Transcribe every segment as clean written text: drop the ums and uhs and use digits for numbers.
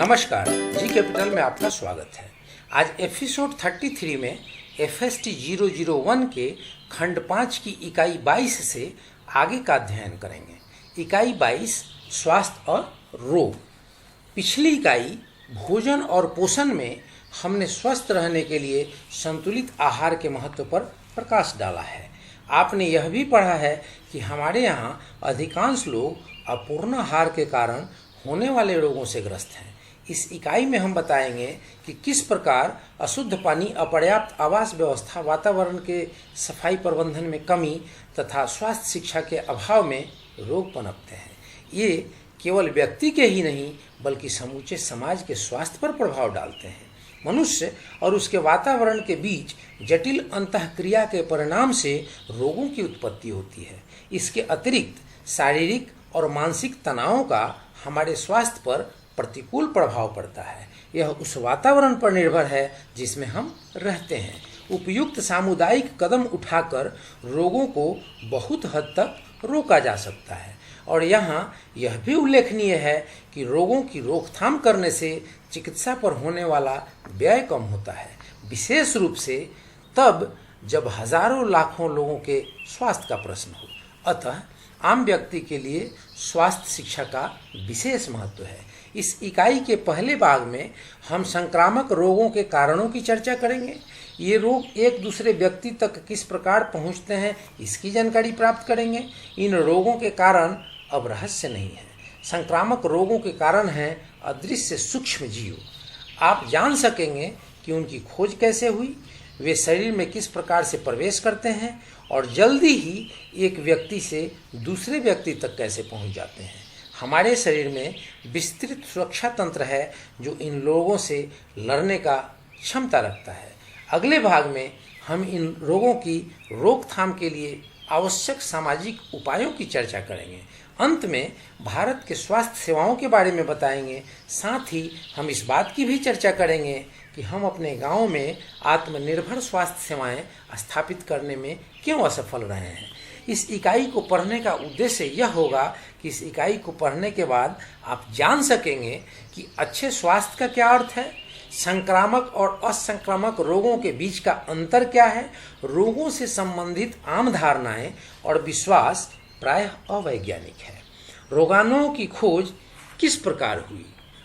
नमस्कार, G capital में आपका स्वागत है। आज एपिसोड 33 में FST 001 के खंड 5 की इकाई 22 से आगे का अध्ययन करेंगे। इकाई 22 स्वास्थ्य और रोग। पिछली इकाई भोजन और पोषण में हमने स्वस्थ रहने के लिए संतुलित आहार के महत्व पर प्रकाश डाला है। आपने यह भी पढ़ा है कि हमारे यहाँ अधिकांश लोग अपूर्ण आहार के कारण होने वाले रोगों से ग्रस्त हैं। इस इकाई में हम बताएंगे कि किस प्रकार अशुद्ध पानी, अपर्याप्त आवास व्यवस्था, वातावरण के सफाई प्रबंधन में कमी तथा स्वास्थ्य शिक्षा के अभाव में रोग पनपते हैं। ये केवल व्यक्ति के ही नहीं बल्कि समूचे समाज के स्वास्थ्य पर प्रभाव डालते हैं। मनुष्य और उसके वातावरण के बीच जटिल अंतःक्रिया के परिणाम से रोगों की उत्पत्ति होती है। इसके अतिरिक्त शारीरिक और मानसिक तनावों का हमारे स्वास्थ्य पर प्रतिकूल प्रभाव पड़ता है। यह उस वातावरण पर निर्भर है जिसमें हम रहते हैं। उपयुक्त सामुदायिक कदम उठाकर रोगों को बहुत हद तक रोका जा सकता है। और यहाँ यह भी उल्लेखनीय है कि रोगों की रोकथाम करने से चिकित्सा पर होने वाला व्यय कम होता है, विशेष रूप से तब जब हजारों लाखों लोगों के स्वास्थ्य का प्रश्न हो। अतः आम व्यक्ति के लिए स्वास्थ्य शिक्षा का विशेष महत्व है। इस इकाई के पहले भाग में हम संक्रामक रोगों के कारणों की चर्चा करेंगे। ये रोग एक दूसरे व्यक्ति तक किस प्रकार पहुंचते हैं, इसकी जानकारी प्राप्त करेंगे। इन रोगों के कारण अब रहस्य नहीं है। संक्रामक रोगों के कारण हैं अदृश्य सूक्ष्म जीव। आप जान सकेंगे कि उनकी खोज कैसे हुई, वे शरीर में किस प्रकार से प्रवेश करते हैं और जल्दी ही एक व्यक्ति से दूसरे व्यक्ति तक कैसे पहुंच जाते हैं। हमारे शरीर में विस्तृत सुरक्षा तंत्र है जो इन लोगों से लड़ने का क्षमता रखता है। अगले भाग में हम इन रोगों की रोकथाम के लिए आवश्यक सामाजिक उपायों की चर्चा करेंगे। अंत में भारत के स्वास्थ्य सेवाओं के बारे में बताएंगे। साथ ही हम इस बात की भी चर्चा करेंगे कि हम अपने गांव में आत्मनिर्भर स्वास्थ्य सेवाएं स्थापित करने में क्यों असफल रहे हैं। इस इकाई को पढ़ने का उद्देश्य यह होगा कि इस इकाई को पढ़ने के बाद आप जान सकेंगे कि अच्छे स्वास्थ्य का क्या अर्थ है, संक्रामक और असंक्रामक रोगों के बीच का अंतर क्या है, रोगों से संबंधित आम धारणाएं और विश्वास प्रायः अवैज्ञानिक है। रोगाणुओं की खोज किस प्रकार हुई,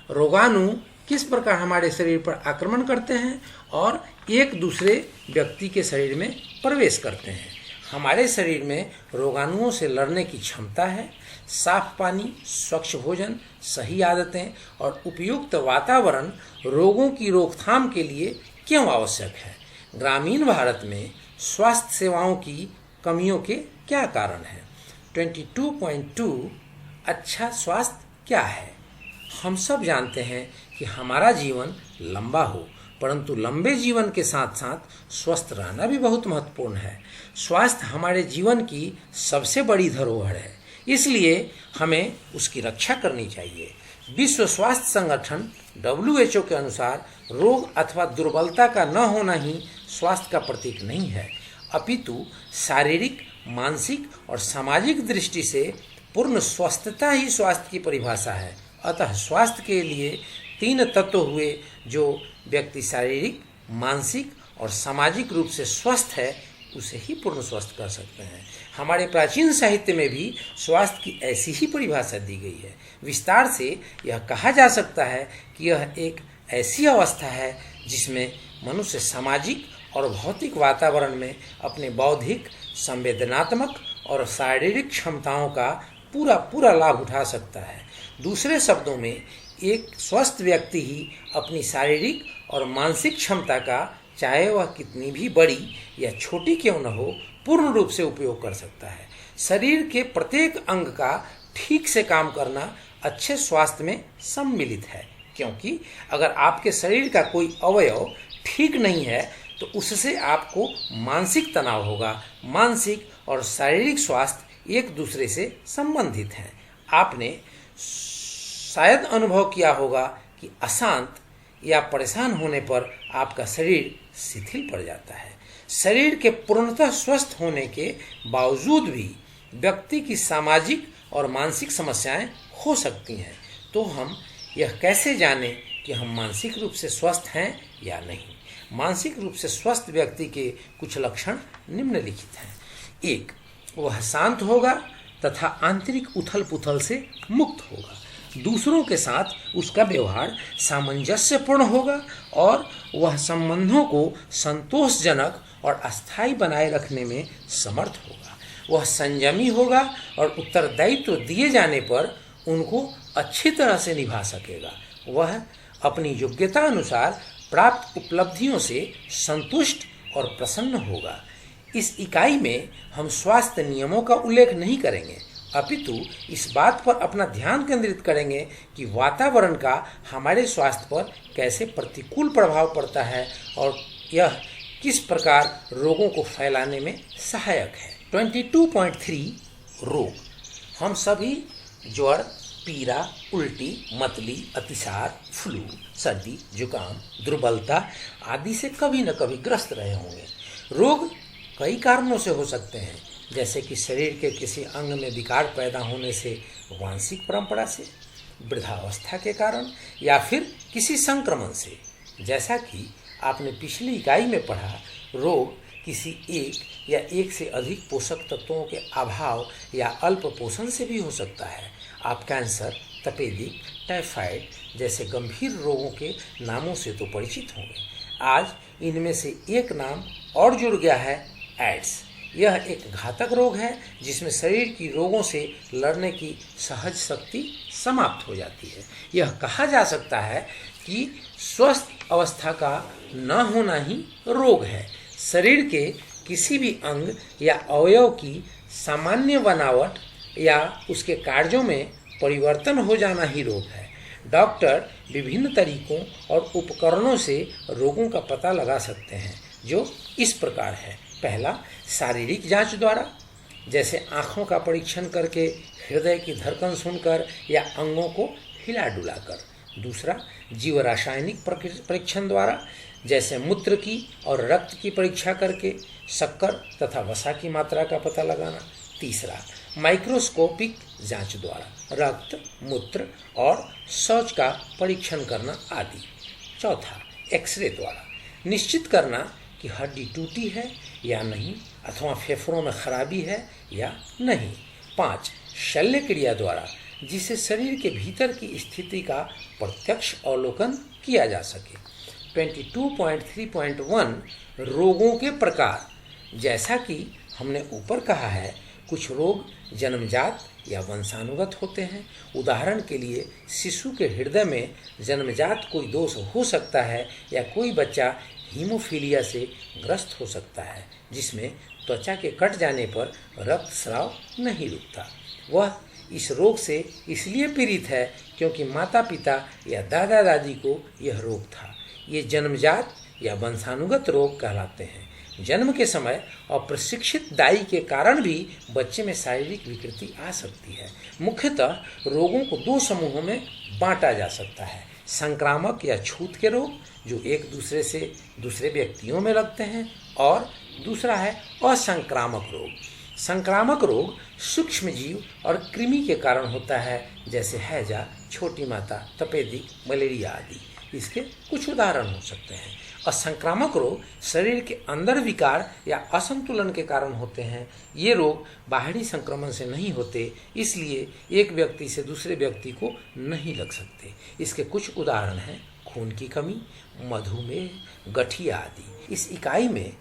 रोगाणु किस प्रकार हमारे शरीर पर आक्रमण करते हैं और एक दूसरे व्यक्ति के शरीर में प्रवेश करते हैं। हमारे शरीर में रोगाणुओं से लड़ने की क्षमता है। साफ पानी, स्वच्छ भोजन, सही आदतें और उपयुक्त वातावरण रोगों की रोकथाम के लिए क्यों आवश्यक है। ग्रामीण भारत में स्वास्थ्य सेवाओं की कमियों के क्या कारण हैं। 22.2 अच्छा स्वास्थ्य क्या है। हम सब जानते हैं कि हमारा जीवन लंबा हो, परंतु लंबे जीवन के साथ साथ स्वस्थ रहना भी बहुत महत्वपूर्ण है। स्वास्थ्य हमारे जीवन की सबसे बड़ी धरोहर है, इसलिए हमें उसकी रक्षा करनी चाहिए। विश्व स्वास्थ्य संगठन WHO के अनुसार रोग अथवा दुर्बलता का न होना ही स्वास्थ्य का प्रतीक नहीं है, अपितु शारीरिक, मानसिक और सामाजिक दृष्टि से पूर्ण स्वस्थता ही स्वास्थ्य की परिभाषा है। अतः स्वास्थ्य के लिए 3 तत्व हुए जो व्यक्ति शारीरिक, मानसिक और सामाजिक रूप से स्वस्थ है उसे ही पूर्ण स्वस्थ कर सकते हैं। हमारे प्राचीन साहित्य में भी स्वास्थ्य की ऐसी ही परिभाषा दी गई है। विस्तार से यह कहा जा सकता है कि यह एक ऐसी अवस्था है जिसमें मनुष्य सामाजिक और भौतिक वातावरण में अपने बौद्धिक, संवेदनात्मक और शारीरिक क्षमताओं का पूरा लाभ उठा सकता है। दूसरे शब्दों में एक स्वस्थ व्यक्ति ही अपनी शारीरिक और मानसिक क्षमता का, चाहे वह कितनी भी बड़ी या छोटी क्यों न हो, पूर्ण रूप से उपयोग कर सकता है। शरीर के प्रत्येक अंग का ठीक से काम करना अच्छे स्वास्थ्य में सम्मिलित है, क्योंकि अगर आपके शरीर का कोई अवयव ठीक नहीं है तो उससे आपको मानसिक तनाव होगा। मानसिक और शारीरिक स्वास्थ्य एक दूसरे से संबंधित हैं। आपने शायद अनुभव किया होगा कि अशांत या परेशान होने पर आपका शरीर शिथिल पड़ जाता है। शरीर के पूर्णतः स्वस्थ होने के बावजूद भी व्यक्ति की सामाजिक और मानसिक समस्याएं हो सकती हैं। तो हम यह कैसे जानें कि हम मानसिक रूप से स्वस्थ हैं या नहीं। मानसिक रूप से स्वस्थ व्यक्ति के कुछ लक्षण निम्नलिखित हैं। 1, वह शांत होगा तथा आंतरिक उथल पुथल से मुक्त होगा। दूसरों के साथ उसका व्यवहार सामंजस्यपूर्ण होगा और वह संबंधों को संतोषजनक और अस्थायी बनाए रखने में समर्थ होगा। वह संयमी होगा और उत्तरदायित्व दिए जाने पर उनको अच्छी तरह से निभा सकेगा। वह अपनी योग्यता अनुसार प्राप्त उपलब्धियों से संतुष्ट और प्रसन्न होगा। इस इकाई में हम स्वास्थ्य नियमों का उल्लेख नहीं करेंगे, अपितु इस बात पर अपना ध्यान केंद्रित करेंगे कि वातावरण का हमारे स्वास्थ्य पर कैसे प्रतिकूल प्रभाव पड़ता है और यह किस प्रकार रोगों को फैलाने में सहायक है। 22.3 रोग। हम सभी ज्वर, पीड़ा, उल्टी, मतली, अतिसार, फ्लू, सर्दी, जुकाम, दुर्बलता आदि से कभी न कभी ग्रस्त रहे होंगे। रोग कई कारणों से हो सकते हैं, जैसे कि शरीर के किसी अंग में विकार पैदा होने से, वांशिक परंपरा से, वृद्धावस्था के कारण या फिर किसी संक्रमण से। जैसा कि आपने पिछली इकाई में पढ़ा, रोग किसी एक या एक से अधिक पोषक तत्वों के अभाव या अल्प पोषण से भी हो सकता है। आप कैंसर, तपेदिक, टाइफाइड जैसे गंभीर रोगों के नामों से तो परिचित होंगे। आज इनमें से एक नाम और जुड़ गया है, एड्स। यह एक घातक रोग है जिसमें शरीर की रोगों से लड़ने की सहज शक्ति समाप्त हो जाती है। यह कहा जा सकता है कि स्वस्थ अवस्था का न होना ही रोग है। शरीर के किसी भी अंग या अवयव की सामान्य बनावट या उसके कार्यों में परिवर्तन हो जाना ही रोग है। डॉक्टर विभिन्न तरीकों और उपकरणों से रोगों का पता लगा सकते हैं, जो इस प्रकार है। पहला, शारीरिक जांच द्वारा, जैसे आँखों का परीक्षण करके, हृदय की धड़कन सुनकर या अंगों को हिला डुलाकर। दूसरा, जीव रासायनिक परीक्षण द्वारा, जैसे मूत्र की और रक्त की परीक्षा करके शक्कर तथा वसा की मात्रा का पता लगाना। तीसरा, माइक्रोस्कोपिक जांच द्वारा रक्त, मूत्र और शौच का परीक्षण करना आदि। चौथा, एक्सरे द्वारा निश्चित करना कि हड्डी टूटी है या नहीं अथवा फेफड़ों में खराबी है या नहीं। 5, शल्य क्रिया द्वारा, जिससे शरीर के भीतर की स्थिति का प्रत्यक्ष अवलोकन किया जा सके। 22.3.1 रोगों के प्रकार। जैसा कि हमने ऊपर कहा है, कुछ रोग जन्मजात या वंशानुगत होते हैं। उदाहरण के लिए, शिशु के हृदय में जन्मजात कोई दोष हो सकता है या कोई बच्चा हीमोफीलिया से ग्रस्त हो सकता है, जिसमें त्वचा के कट जाने पर रक्तस्राव नहीं रुकता। वह इस रोग से इसलिए पीड़ित है क्योंकि माता पिता या दादा दादी को यह रोग था। ये जन्मजात या वंशानुगत रोग कहलाते हैं। जन्म के समय अप्रशिक्षित दाई के कारण भी बच्चे में शारीरिक विकृति आ सकती है। मुख्यतः रोगों को 2 समूहों में बांटा जा सकता है। संक्रामक या छूत के रोग, जो एक दूसरे से दूसरे व्यक्तियों में लगते हैं, और दूसरा है असंक्रामक रोग। संक्रामक रोग सूक्ष्म जीव और कृमि के कारण होता है, जैसे हैजा, छोटी माता, तपेदिक, मलेरिया आदि। इसके कुछ उदाहरण हो सकते हैं। असंक्रामक रोग शरीर के अंदर विकार या असंतुलन के कारण होते हैं। ये रोग बाहरी संक्रमण से नहीं होते, इसलिए एक व्यक्ति से दूसरे व्यक्ति को नहीं लग सकते। इसके कुछ उदाहरण हैं खून की कमी, मधुमेह, गठिया आदि। इस इकाई में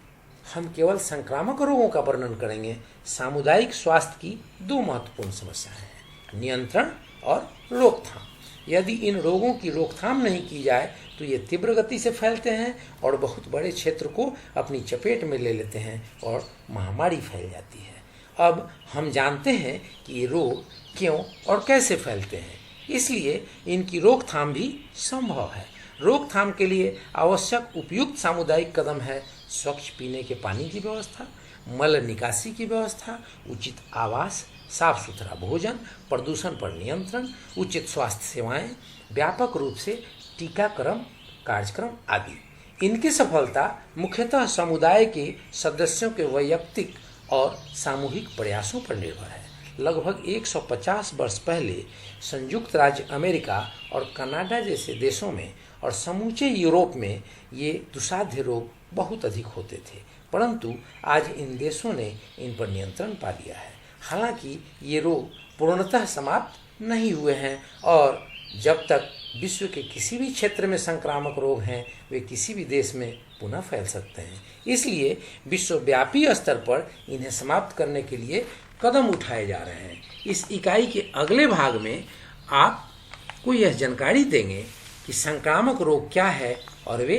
हम केवल संक्रामक रोगों का वर्णन करेंगे। सामुदायिक स्वास्थ्य की 2 महत्वपूर्ण समस्याएं हैं, नियंत्रण और रोकथाम। यदि इन रोगों की रोकथाम नहीं की जाए तो ये तीव्र गति से फैलते हैं और बहुत बड़े क्षेत्र को अपनी चपेट में ले लेते हैं और महामारी फैल जाती है। अब हम जानते हैं कि ये रोग क्यों और कैसे फैलते हैं, इसलिए इनकी रोकथाम भी संभव है। रोकथाम के लिए आवश्यक उपयुक्त सामुदायिक कदम है स्वच्छ पीने के पानी की व्यवस्था, मल निकासी की व्यवस्था, उचित आवास, साफ सुथरा भोजन, प्रदूषण पर नियंत्रण, उचित स्वास्थ्य सेवाएं, व्यापक रूप से टीकाकरण कार्यक्रम आदि। इनकी सफलता मुख्यतः समुदाय के सदस्यों के वैयक्तिक और सामूहिक प्रयासों पर निर्भर है। लगभग 150 वर्ष पहले संयुक्त राज्य अमेरिका और कनाडा जैसे देशों में और समूचे यूरोप में ये दुस्साध्य रोग बहुत अधिक होते थे, परंतु आज इन देशों ने इन पर नियंत्रण पा लिया है। हालांकि ये रोग पूर्णतः समाप्त नहीं हुए हैं और जब तक विश्व के किसी भी क्षेत्र में संक्रामक रोग हैं वे किसी भी देश में पुनः फैल सकते हैं। इसलिए विश्वव्यापी स्तर पर इन्हें समाप्त करने के लिए कदम उठाए जा रहे हैं। इस इकाई के अगले भाग में आपको यह जानकारी देंगे कि संक्रामक रोग क्या है और वे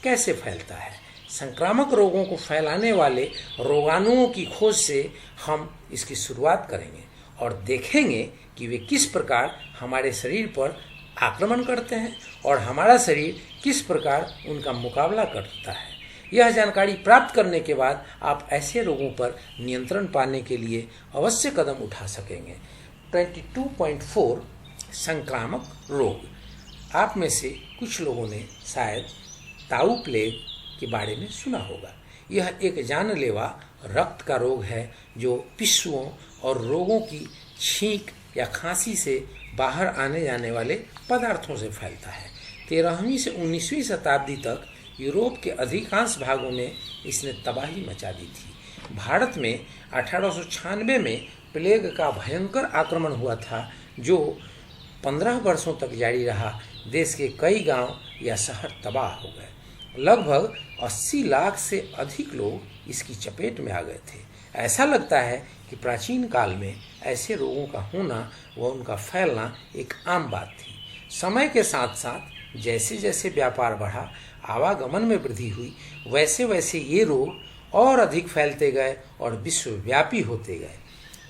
कैसे फैलता है। संक्रामक रोगों को फैलाने वाले रोगाणुओं की खोज से हम इसकी शुरुआत करेंगे और देखेंगे कि वे किस प्रकार हमारे शरीर पर आक्रमण करते हैं और हमारा शरीर किस प्रकार उनका मुकाबला करता है। यह जानकारी प्राप्त करने के बाद आप ऐसे रोगों पर नियंत्रण पाने के लिए अवश्य कदम उठा सकेंगे। 22.4 संक्रामक रोग। आप में से कुछ लोगों ने शायद ताऊ प्लेग के बारे में सुना होगा। यह एक जानलेवा रक्त का रोग है जो पिस्सुओं और रोगों की छींक या खांसी से बाहर आने जाने वाले पदार्थों से फैलता है। 13वीं से 19वीं शताब्दी तक यूरोप के अधिकांश भागों में इसने तबाही मचा दी थी। भारत में 1896 में प्लेग का भयंकर आक्रमण हुआ था जो 15 वर्षों तक जारी रहा। देश के कई गांव या शहर तबाह हो गए। लगभग 80 लाख से अधिक लोग इसकी चपेट में आ गए थे। ऐसा लगता है कि प्राचीन काल में ऐसे रोगों का होना व उनका फैलना एक आम बात थी। समय के साथ साथ जैसे जैसे व्यापार बढ़ा, आवागमन में वृद्धि हुई, वैसे वैसे ये रोग और अधिक फैलते गए और विश्वव्यापी होते गए।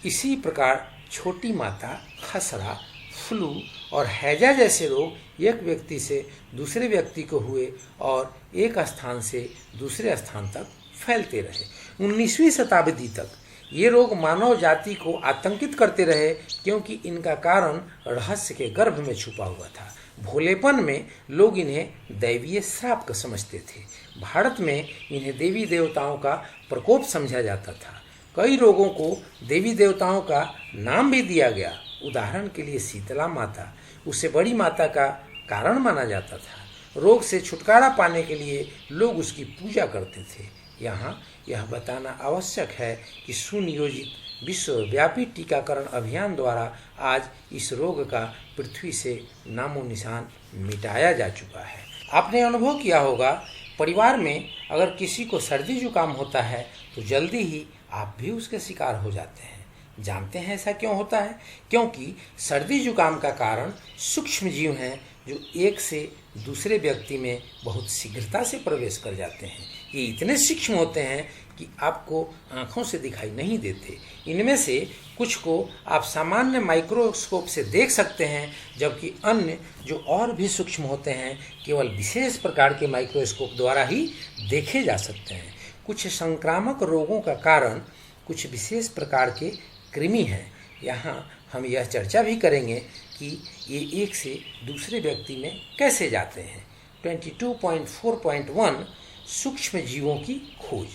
इसी प्रकार छोटी माता, खसरा, फ्लू और हैजा जैसे रोग एक व्यक्ति से दूसरे व्यक्ति को हुए और एक स्थान से दूसरे स्थान तक फैलते रहे। 19वीं शताब्दी तक ये रोग मानव जाति को आतंकित करते रहे क्योंकि इनका कारण रहस्य के गर्भ में छुपा हुआ था। भोलेपन में लोग इन्हें दैवीय श्राप समझते थे। भारत में इन्हें देवी देवताओं का प्रकोप समझा जाता था। कई रोगों को देवी देवताओं का नाम भी दिया गया। उदाहरण के लिए शीतला माता उसे बड़ी माता का कारण माना जाता था। रोग से छुटकारा पाने के लिए लोग उसकी पूजा करते थे। यहाँ यह बताना आवश्यक है कि सुनियोजित विश्वव्यापी टीकाकरण अभियान द्वारा आज इस रोग का पृथ्वी से नामो निशान मिटाया जा चुका है। आपने अनुभव किया होगा, परिवार में अगर किसी को सर्दी जुकाम होता है तो जल्दी ही आप भी उसके शिकार हो जाते हैं। जानते हैं ऐसा क्यों होता है? क्योंकि सर्दी जुकाम का कारण सूक्ष्म जीव हैं जो एक से दूसरे व्यक्ति में बहुत शीघ्रता से प्रवेश कर जाते हैं। ये इतने सूक्ष्म होते हैं कि आपको आंखों से दिखाई नहीं देते। इनमें से कुछ को आप सामान्य माइक्रोस्कोप से देख सकते हैं, जबकि अन्य जो और भी सूक्ष्म होते हैं केवल विशेष प्रकार के माइक्रोस्कोप द्वारा ही देखे जा सकते हैं। कुछ संक्रामक रोगों का कारण कुछ विशेष प्रकार के कृमि हैं। यहाँ हम यह चर्चा भी करेंगे कि ये एक से दूसरे व्यक्ति में कैसे जाते हैं। 22.4.1 सूक्ष्म जीवों की खोज।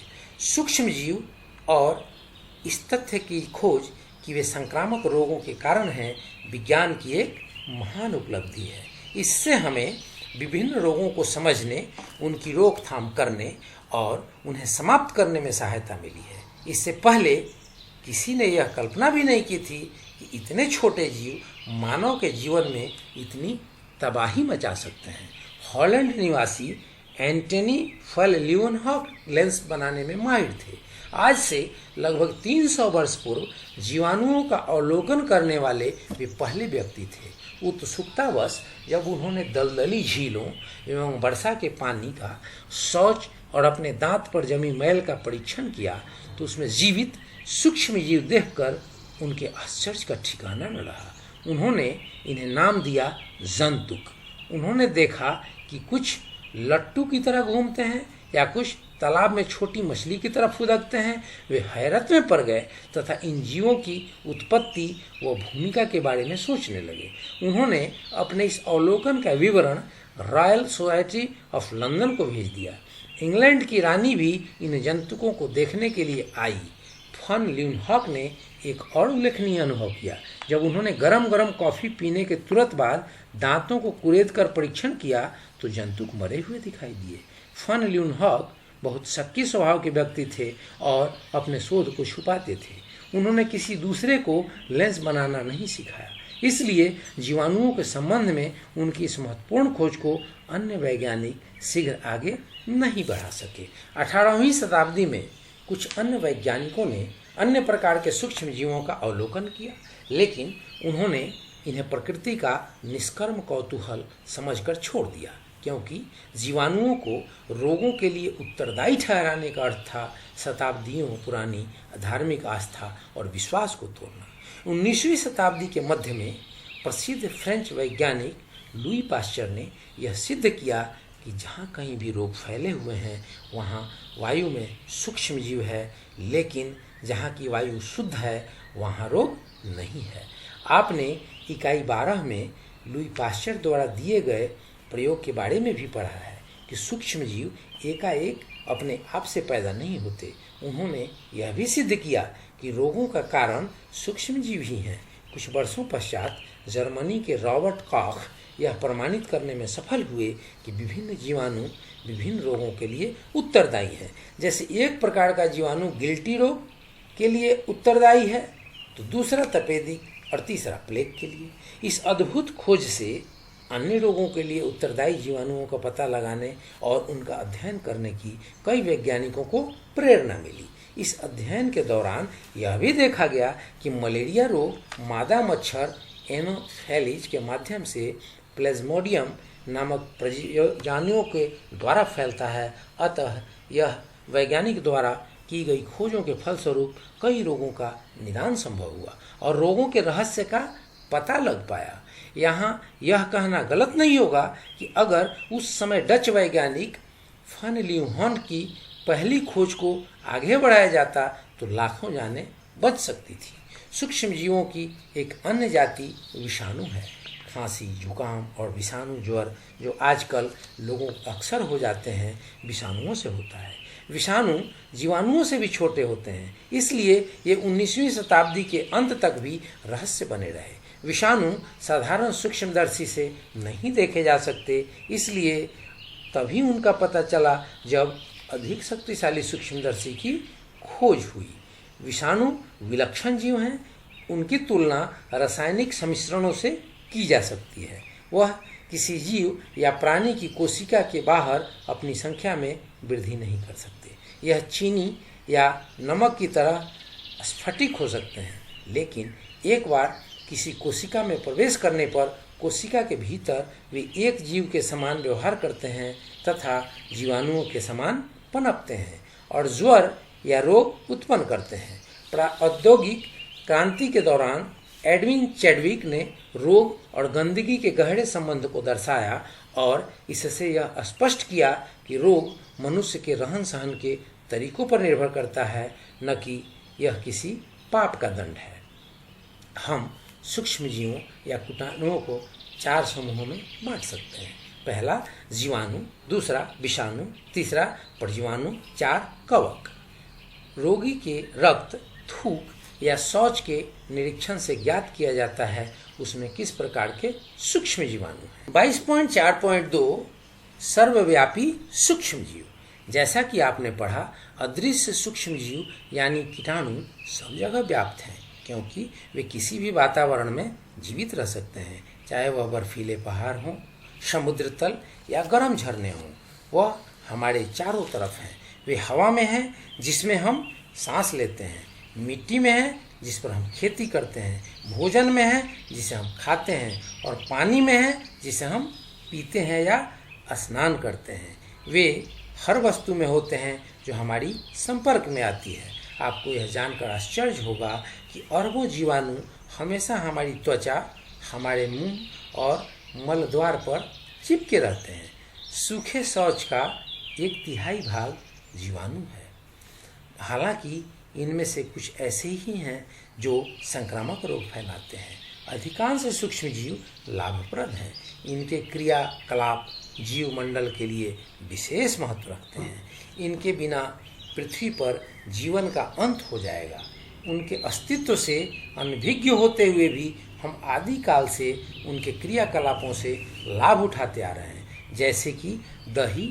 सूक्ष्म जीव और इस तथ्य की खोज कि वे संक्रामक रोगों के कारण हैं, विज्ञान की एक महान उपलब्धि है। इससे हमें विभिन्न रोगों को समझने, उनकी रोकथाम करने और उन्हें समाप्त करने में सहायता मिली है। इससे पहले किसी ने यह कल्पना भी नहीं की थी कि इतने छोटे जीव मानव के जीवन में इतनी तबाही मचा सकते हैं। हॉलैंड निवासी एंटनी फल ल्यूनहॉक लेंस बनाने में माहिर थे। आज से लगभग 300 वर्ष पूर्व जीवाणुओं का अवलोकन करने वाले वे पहले व्यक्ति थे। उत्सुकतावश जब उन्होंने दलदली झीलों एवं वर्षा के पानी का, शौच और अपने दांत पर जमी मैल का परीक्षण किया तो उसमें जीवित सूक्ष्म जीव देखकर उनके आश्चर्य का ठिकाना न रहा। उन्होंने इन्हें नाम दिया जंतुक। उन्होंने देखा कि कुछ लट्टू की तरह घूमते हैं या कुछ तालाब में छोटी मछली की तरह फुदकते हैं। वे हैरत में पड़ गए तथा इन जीवों की उत्पत्ति व भूमिका के बारे में सोचने लगे। उन्होंने अपने इस अवलोकन का विवरण रॉयल सोसाइटी ऑफ लंदन को भेज दिया। इंग्लैंड की रानी भी इन जंतुकों को देखने के लिए आई। फन ल्यूनहॉक ने एक और उल्लेखनीय अनुभव किया जब उन्होंने गरम गरम कॉफ़ी पीने के तुरंत बाद दांतों को कुरेद कर परीक्षण किया तो जंतुक मरे हुए दिखाई दिए। फन ल्यूनहॉक बहुत शक्की स्वभाव के व्यक्ति थे और अपने शोध को छुपाते थे। उन्होंने किसी दूसरे को लेंस बनाना नहीं सिखाया, इसलिए जीवाणुओं के संबंध में उनकी इस महत्वपूर्ण खोज को अन्य वैज्ञानिक शीघ्र आगे नहीं बढ़ा सके। 18वीं शताब्दी में कुछ अन्य वैज्ञानिकों ने अन्य प्रकार के सूक्ष्म जीवों का अवलोकन किया, लेकिन उन्होंने इन्हें प्रकृति का निष्कर्म कौतूहल समझकर छोड़ दिया, क्योंकि जीवाणुओं को रोगों के लिए उत्तरदायी ठहराने का अर्थ था शताब्दियों पुरानी धार्मिक आस्था और विश्वास को तोड़ना। 19वीं शताब्दी के मध्य में प्रसिद्ध फ्रेंच वैज्ञानिक लुई पास्चर ने यह सिद्ध किया कि जहाँ कहीं भी रोग फैले हुए हैं वहाँ वायु में सूक्ष्म जीव है, लेकिन जहाँ की वायु शुद्ध है वहाँ रोग नहीं है। आपने इकाई 12 में लुई पास्चर द्वारा दिए गए प्रयोग के बारे में भी पढ़ा है कि सूक्ष्म जीव एकाएक अपने आप से पैदा नहीं होते। उन्होंने यह भी सिद्ध किया कि रोगों का कारण सूक्ष्म जीव ही हैं। कुछ वर्षों पश्चात जर्मनी के रॉबर्ट कॉख यह प्रमाणित करने में सफल हुए कि विभिन्न जीवाणु विभिन्न रोगों के लिए उत्तरदायी हैं। जैसे एक प्रकार का जीवाणु गिल्टी रोग के लिए उत्तरदायी है तो दूसरा तपेदिक और तीसरा प्लेग के लिए। इस अद्भुत खोज से अन्य रोगों के लिए उत्तरदायी जीवाणुओं का पता लगाने और उनका अध्ययन करने की कई वैज्ञानिकों को प्रेरणा मिली। इस अध्ययन के दौरान यह भी देखा गया कि मलेरिया रोग मादा मच्छर एनोफेलिज के माध्यम से प्लेज्मोडियम नामक प्रजातियों के द्वारा फैलता है। अतः यह वैज्ञानिक द्वारा की गई खोजों के फलस्वरूप कई रोगों का निदान संभव हुआ और रोगों के रहस्य का पता लग पाया। यहाँ यह कहना गलत नहीं होगा कि अगर उस समय डच वैज्ञानिक फन ल्यूनहॉक की पहली खोज को आगे बढ़ाया जाता तो लाखों जानें बच सकती थी। सूक्ष्म जीवों की एक अन्य जाति विषाणु है। खांसी, जुकाम और विषाणु ज्वर जो आजकल लोगों को अक्सर हो जाते हैं विषाणुओं से होता है। विषाणु जीवाणुओं से भी छोटे होते हैं, इसलिए ये 19वीं शताब्दी के अंत तक भी रहस्य बने रहे। विषाणु साधारण सूक्ष्मदर्शी से नहीं देखे जा सकते, इसलिए तभी उनका पता चला जब अधिक शक्तिशाली सूक्ष्मदर्शी की खोज हुई। विषाणु विलक्षण जीव हैं, उनकी तुलना रासायनिक सम्मिश्रणों से की जा सकती है। वह किसी जीव या प्राणी की कोशिका के बाहर अपनी संख्या में वृद्धि नहीं कर सकते। यह चीनी या नमक की तरह स्फटिक हो सकते हैं, लेकिन एक बार किसी कोशिका में प्रवेश करने पर कोशिका के भीतर वे एक जीव के समान व्यवहार करते हैं तथा जीवाणुओं के समान पनपते हैं और ज्वर या रोग उत्पन्न करते हैं। औद्योगिक क्रांति के दौरान एडविन चैडविक ने रोग और गंदगी के गहरे संबंध को दर्शाया और इससे यह स्पष्ट किया कि रोग मनुष्य के रहन सहन के तरीकों पर निर्भर करता है, न कि यह किसी पाप का दंड है। हम सूक्ष्म जीवों या कीटाणुओं को 4 समूहों में बांट सकते हैं। पहला जीवाणु, दूसरा विषाणु, तीसरा परजीवाणु, 4 कवक। रोगी के रक्त, थूक या शौच के निरीक्षण से ज्ञात किया जाता है उसमें किस प्रकार के सूक्ष्म जीवाणु हैं। 22.4.2 सर्वव्यापी सूक्ष्म जीव। जैसा कि आपने पढ़ा, अदृश्य सूक्ष्म जीव यानी कीटाणु सब जगह व्याप्त हैं, क्योंकि वे किसी भी वातावरण में जीवित रह सकते हैं, चाहे वह बर्फीले पहाड़ हों, समुद्र तल या गर्म झरने हों। वह हमारे चारों तरफ हैं। वे हवा में हैं जिसमें हम सांस लेते हैं, मिट्टी में है जिस पर हम खेती करते हैं, भोजन में है जिसे हम खाते हैं और पानी में है जिसे हम पीते हैं या स्नान करते हैं। वे हर वस्तु में होते हैं जो हमारी संपर्क में आती है। आपको यह जानकर आश्चर्य होगा कि अरबों जीवाणु हमेशा हमारी त्वचा, हमारे मुंह और मलद्वार पर चिपके रहते हैं। सूखे शौच का 1/3 भाग जीवाणु है। हालांकि इनमें से कुछ ऐसे ही हैं जो संक्रामक रोग फैलाते हैं। अधिकांश सूक्ष्म जीव लाभप्रद हैं। इनके क्रियाकलाप जीव मंडल के लिए विशेष महत्व रखते हैं। इनके बिना पृथ्वी पर जीवन का अंत हो जाएगा। उनके अस्तित्व से अनभिज्ञ होते हुए भी हम आदिकाल से उनके क्रियाकलापों से लाभ उठाते आ रहे हैं, जैसे कि दही,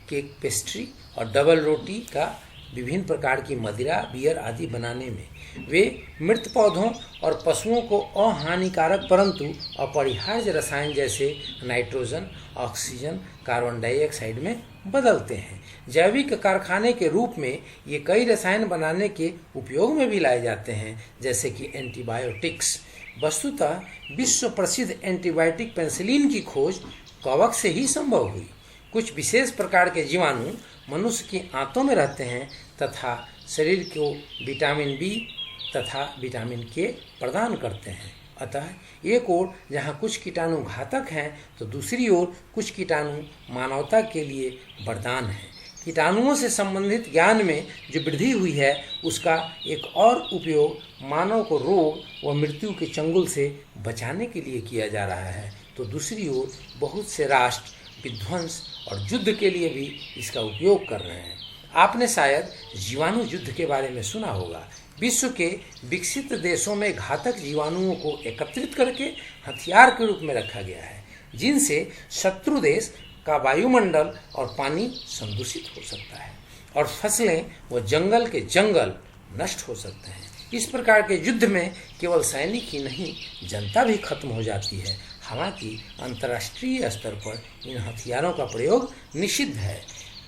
केक, पेस्ट्री और डबल रोटी का विभिन्न प्रकार की मदिरा, बियर आदि बनाने में। वे मृत पौधों और पशुओं को अहानिकारक परंतु अपरिहार्य रसायन जैसे नाइट्रोजन, ऑक्सीजन, कार्बन डाइऑक्साइड में बदलते हैं। जैविक कारखाने के रूप में ये कई रसायन बनाने के उपयोग में भी लाए जाते हैं, जैसे कि एंटीबायोटिक्स। वस्तुतः विश्व प्रसिद्ध एंटीबायोटिक पेनिसिलिन की खोज कवक से ही संभव हुई। कुछ विशेष प्रकार के जीवाणु मनुष्य की आंतों में रहते हैं तथा शरीर को विटामिन बी तथा विटामिन के प्रदान करते हैं। अतः एक ओर जहाँ कुछ कीटाणु घातक हैं तो दूसरी ओर कुछ कीटाणु मानवता के लिए वरदान हैं। कीटाणुओं से संबंधित ज्ञान में जो वृद्धि हुई है उसका एक और उपयोग मानव को रोग व मृत्यु के चंगुल से बचाने के लिए किया जा रहा है, तो दूसरी ओर बहुत से राष्ट्र विध्वंस और युद्ध के लिए भी इसका उपयोग कर रहे हैं। आपने शायद जीवाणु युद्ध के बारे में सुना होगा। विश्व के विकसित देशों में घातक जीवाणुओं को एकत्रित करके हथियार के रूप में रखा गया है, जिनसे शत्रु देश का वायुमंडल और पानी संदूषित हो सकता है और फसलें व जंगल के जंगल नष्ट हो सकते हैं। इस प्रकार के युद्ध में केवल सैनिक ही नहीं, जनता भी खत्म हो जाती है। हालांकि अंतर्राष्ट्रीय स्तर पर इन हथियारों का प्रयोग निषिद्ध है।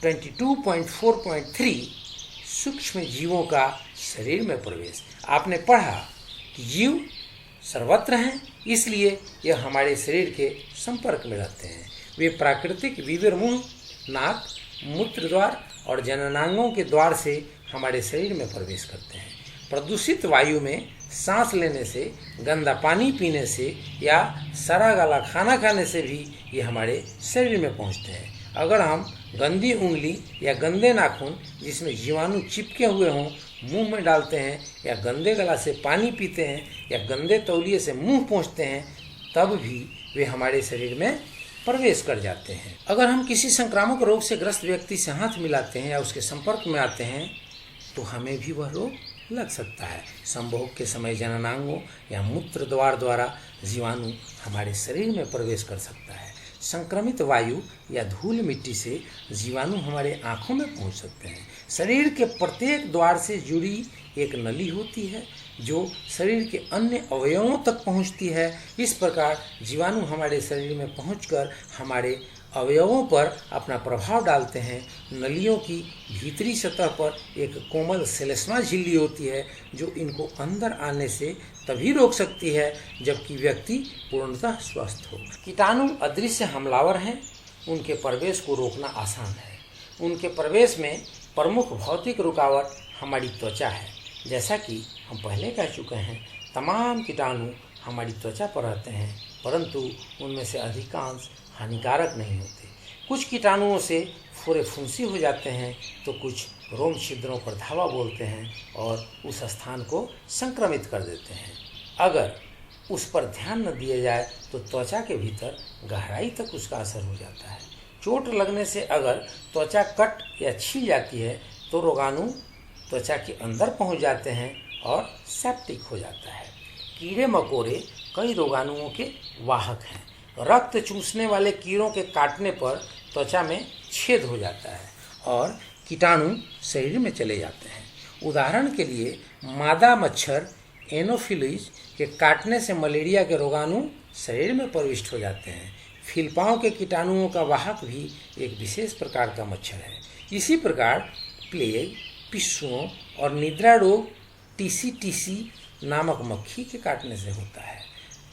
22.4.3 सूक्ष्म जीवों का शरीर में प्रवेश। आपने पढ़ा कि जीव सर्वत्र हैं, इसलिए यह हमारे शरीर के संपर्क में रहते हैं। वे प्राकृतिक विवर मुंह, नाक, मूत्र द्वार और जननांगों के द्वार से हमारे शरीर में प्रवेश करते हैं। प्रदूषित वायु में सांस लेने से, गंदा पानी पीने से या सड़ा गला खाना खाने से भी ये हमारे शरीर में पहुंचते हैं। अगर हम गंदी उंगली या गंदे नाखून जिसमें जीवाणु चिपके हुए हों मुंह में डालते हैं या गंदे गला से पानी पीते हैं या गंदे तौलिए से मुंह पोंछते हैं, तब भी वे हमारे शरीर में प्रवेश कर जाते हैं। अगर हम किसी संक्रामक रोग से ग्रस्त व्यक्ति से हाथ मिलाते हैं या उसके संपर्क में आते हैं तो हमें भी वह रोग लग सकता है। संभोग के समय जननांगों या मूत्र द्वारा जीवाणु हमारे शरीर में प्रवेश कर सकता है। संक्रमित वायु या धूल मिट्टी से जीवाणु हमारे आँखों में पहुँच सकते हैं। शरीर के प्रत्येक द्वार से जुड़ी एक नली होती है जो शरीर के अन्य अवयवों तक पहुँचती है। इस प्रकार जीवाणु हमारे शरीर में पहुँचकर हमारे अवयवों पर अपना प्रभाव डालते हैं। नलियों की भीतरी सतह पर एक कोमल श्लेष्मा झिल्ली होती है जो इनको अंदर आने से तभी रोक सकती है जबकि व्यक्ति पूर्णतः स्वस्थ हो। कीटाणु अदृश्य हमलावर हैं, उनके प्रवेश को रोकना आसान है। उनके प्रवेश में प्रमुख भौतिक रुकावट हमारी त्वचा है। जैसा कि हम पहले कह चुके हैं, तमाम कीटाणु हमारी त्वचा पर रहते हैं, परंतु उनमें से अधिकांश हानिकारक नहीं होते। कुछ कीटाणुओं से फुरे फुंसी हो जाते हैं तो कुछ रोम छिद्रों पर धावा बोलते हैं और उस स्थान को संक्रमित कर देते हैं। अगर उस पर ध्यान न दिया जाए तो त्वचा के भीतर गहराई तक उसका असर हो जाता है। चोट लगने से अगर त्वचा कट या छिल जाती है तो रोगाणु त्वचा के अंदर पहुंच जाते हैं और सेप्टिक हो जाता है। कीड़े मकोड़े कई रोगाणुओं के वाहक हैं। रक्त चूसने वाले कीड़ों के काटने पर त्वचा में छेद हो जाता है और कीटाणु शरीर में चले जाते हैं। उदाहरण के लिए मादा मच्छर एनोफिलीज के काटने से मलेरिया के रोगाणु शरीर में प्रविष्ट हो जाते हैं। फिलपाओं के कीटाणुओं का वाहक भी एक विशेष प्रकार का मच्छर है। इसी प्रकार प्लेग, पिस्सुओं और निद्रा रोग टीसी नामक मक्खी के काटने से होता है।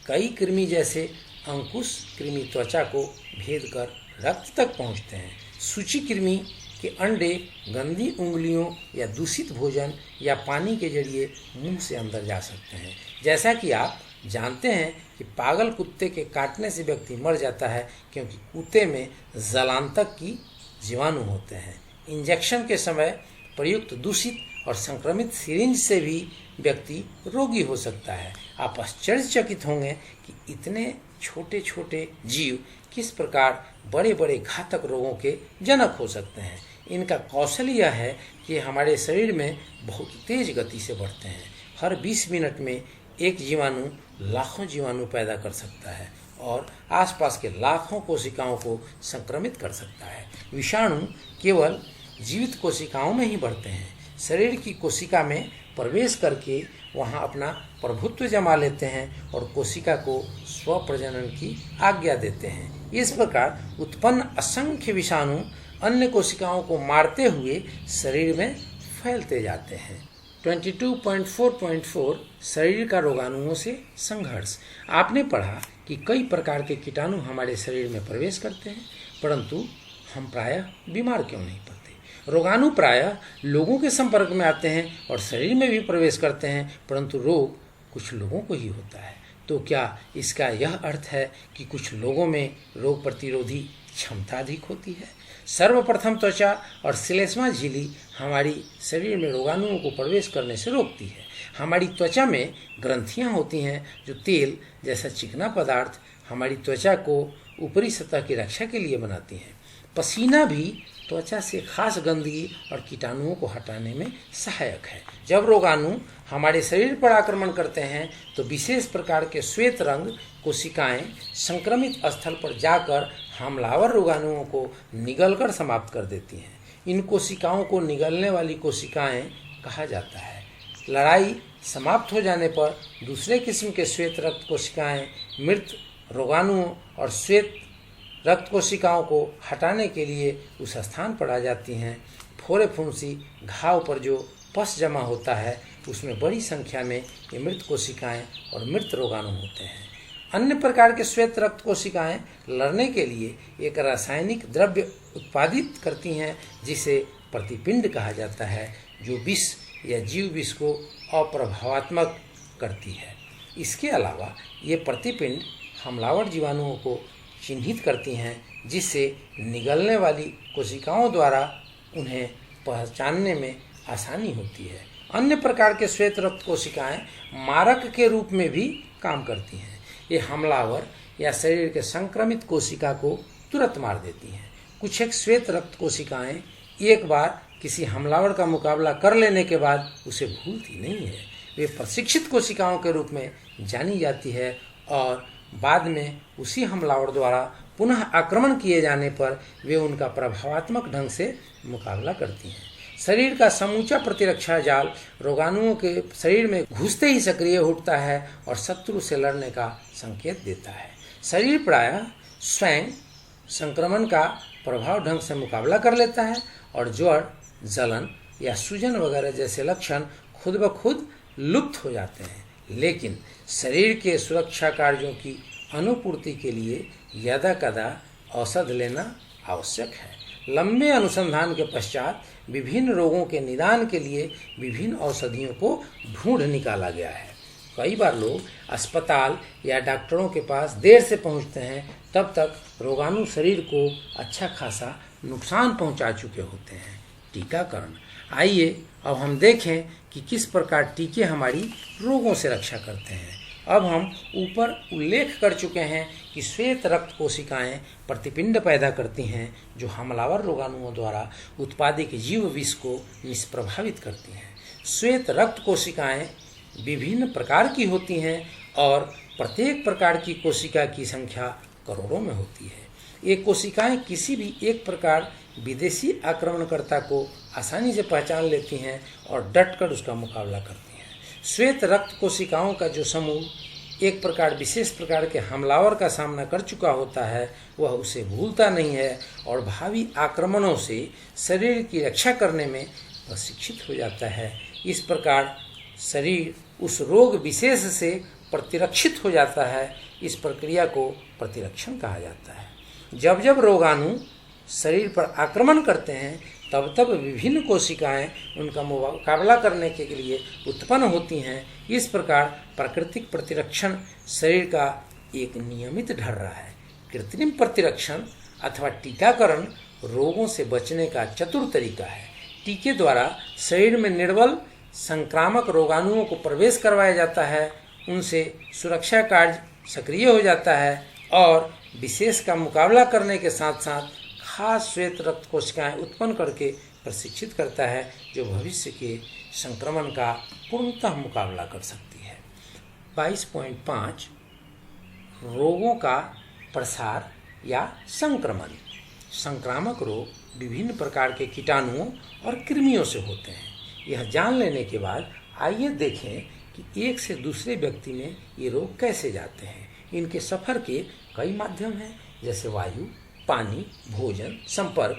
कई कृमि जैसे अंकुश कृमि त्वचा को भेद कर रक्त तक पहुंचते हैं। सूची कृमि के अंडे गंदी उंगलियों या दूषित भोजन या पानी के जरिए मुंह से अंदर जा सकते हैं। जैसा कि आप जानते हैं कि पागल कुत्ते के काटने से व्यक्ति मर जाता है क्योंकि कुत्ते में जलांतक की जीवाणु होते हैं। इंजेक्शन के समय प्रयुक्त दूषित और संक्रमित सिरिंज से भी व्यक्ति रोगी हो सकता है। आप आश्चर्यचकित होंगे कि इतने छोटे छोटे जीव किस प्रकार बड़े बड़े घातक रोगों के जनक हो सकते हैं। इनका कौशल यह है कि हमारे शरीर में बहुत तेज गति से बढ़ते हैं। हर 20 मिनट में एक जीवाणु लाखों जीवाणु पैदा कर सकता है और आसपास के लाखों कोशिकाओं को संक्रमित कर सकता है। विषाणु केवल जीवित कोशिकाओं में ही बढ़ते हैं। शरीर की कोशिका में प्रवेश करके वहां अपना प्रभुत्व जमा लेते हैं और कोशिका को स्वप्रजनन की आज्ञा देते हैं। इस प्रकार उत्पन्न असंख्य विषाणु अन्य कोशिकाओं को मारते हुए शरीर में फैलते जाते हैं। 22.4.4 शरीर का रोगाणुओं से संघर्ष। आपने पढ़ा कि कई प्रकार के कीटाणु हमारे शरीर में प्रवेश करते हैं, परंतु हम प्रायः बीमार क्यों नहीं पड़ते। रोगाणु प्रायः लोगों के संपर्क में आते हैं और शरीर में भी प्रवेश करते हैं, परंतु रोग कुछ लोगों को ही होता है। तो क्या इसका यह अर्थ है कि कुछ लोगों में रोग प्रतिरोधी क्षमता अधिक होती है? सर्वप्रथम त्वचा और श्लेष्मा झिल्ली हमारी शरीर में रोगाणुओं को प्रवेश करने से रोकती है। हमारी त्वचा में ग्रंथियां होती हैं जो तेल जैसा चिकना पदार्थ हमारी त्वचा को ऊपरी सतह की रक्षा के लिए बनाती हैं। पसीना भी त्वचा से खास गंदगी और कीटाणुओं को हटाने में सहायक है। जब रोगाणु हमारे शरीर पर आक्रमण करते हैं तो विशेष प्रकार के श्वेत रंग कोशिकाएं संक्रमित स्थल पर जाकर हमलावर रोगाणुओं को निगलकर समाप्त कर देती हैं। इन कोशिकाओं को निगलने वाली कोशिकाएं कहा जाता है। लड़ाई समाप्त हो जाने पर दूसरे किस्म के श्वेत रक्त कोशिकाएं मृत रोगाणुओं और श्वेत रक्त कोशिकाओं को हटाने के लिए उस स्थान पर आ जाती हैं। फोड़े फुंसी घाव पर जो पस जमा होता है उसमें बड़ी संख्या में ये मृत कोशिकाएं और मृत रोगाणु होते हैं। अन्य प्रकार के श्वेत रक्त कोशिकाएं लड़ने के लिए एक रासायनिक द्रव्य उत्पादित करती हैं जिसे प्रतिपिंड कहा जाता है, जो विष या जीव विष को अप्रभावात्मक करती है। इसके अलावा ये प्रतिपिंड हमलावर जीवाणुओं को चिन्हित करती हैं, जिससे निगलने वाली कोशिकाओं द्वारा उन्हें पहचानने में आसानी होती है। अन्य प्रकार के श्वेत रक्त कोशिकाएं मारक के रूप में भी काम करती हैं। ये हमलावर या शरीर के संक्रमित कोशिका को तुरंत मार देती हैं। कुछ एक श्वेत रक्त कोशिकाएं एक बार किसी हमलावर का मुकाबला कर लेने के बाद उसे भूलती नहीं है। वे प्रशिक्षित कोशिकाओं के रूप में जानी जाती है और बाद में उसी हमलावर द्वारा पुनः आक्रमण किए जाने पर वे उनका प्रभावात्मक ढंग से मुकाबला करती हैं। शरीर का समूचा प्रतिरक्षा जाल रोगाणुओं के शरीर में घुसते ही सक्रिय उठता है और शत्रु से लड़ने का संकेत देता है। शरीर प्रायः स्वयं संक्रमण का प्रभाव ढंग से मुकाबला कर लेता है और ज्वर, जलन या सूजन वगैरह जैसे लक्षण खुद ब खुद लुप्त हो जाते हैं। लेकिन शरीर के सुरक्षा कार्यों की अनुपूर्ति के लिए यदा कदा औषध लेना आवश्यक है। लंबे अनुसंधान के पश्चात विभिन्न रोगों के निदान के लिए विभिन्न औषधियों को ढूंढ निकाला गया है। कई बार लोग अस्पताल या डॉक्टरों के पास देर से पहुंचते हैं, तब तक रोगाणु शरीर को अच्छा खासा नुकसान पहुंचा चुके होते हैं। टीकाकरण। आइए अब हम देखें कि किस प्रकार टीके हमारी रोगों से रक्षा करते हैं। अब हम ऊपर उल्लेख कर चुके हैं कि श्वेत रक्त कोशिकाएं प्रतिपिंड पैदा करती हैं जो हमलावर रोगाणुओं द्वारा उत्पादित जीव विष को निष्प्रभावित करती हैं। श्वेत रक्त कोशिकाएं विभिन्न प्रकार की होती हैं और प्रत्येक प्रकार की कोशिका की संख्या करोड़ों में होती है। ये कोशिकाएं किसी भी एक प्रकार विदेशी आक्रमणकर्ता को आसानी से पहचान लेती हैं और डटकर उसका मुकाबला करती हैं। श्वेत रक्त कोशिकाओं का जो समूह एक प्रकार विशेष प्रकार के हमलावर का सामना कर चुका होता है, वह उसे भूलता नहीं है और भावी आक्रमणों से शरीर की रक्षा करने में प्रशिक्षित हो जाता है। इस प्रकार शरीर उस रोग विशेष से प्रतिरक्षित हो जाता है। इस प्रक्रिया को प्रतिरक्षण कहा जाता है। जब जब रोगाणु शरीर पर आक्रमण करते हैं तब तब विभिन्न कोशिकाएं उनका मुकाबला करने के लिए उत्पन्न होती हैं। इस प्रकार प्राकृतिक प्रतिरक्षण शरीर का एक नियमित ढर्रा है। कृत्रिम प्रतिरक्षण अथवा टीकाकरण रोगों से बचने का चतुर तरीका है। टीके द्वारा शरीर में निर्बल संक्रामक रोगाणुओं को प्रवेश करवाया जाता है, उनसे सुरक्षा कार्य सक्रिय हो जाता है और विशेष का मुकाबला करने के साथ साथ खास श्वेत रक्त कोशिकाएं उत्पन्न करके प्रशिक्षित करता है, जो भविष्य के संक्रमण का पूर्णतः मुकाबला कर सकती है। 22.5 रोगों का प्रसार या संक्रमण। संक्रामक रोग विभिन्न प्रकार के कीटाणुओं और कृमियों से होते हैं। यह जान लेने के बाद आइए देखें कि एक से दूसरे व्यक्ति में ये रोग कैसे जाते हैं। इनके सफर के कई माध्यम हैं, जैसे वायु, पानी, भोजन, संपर्क,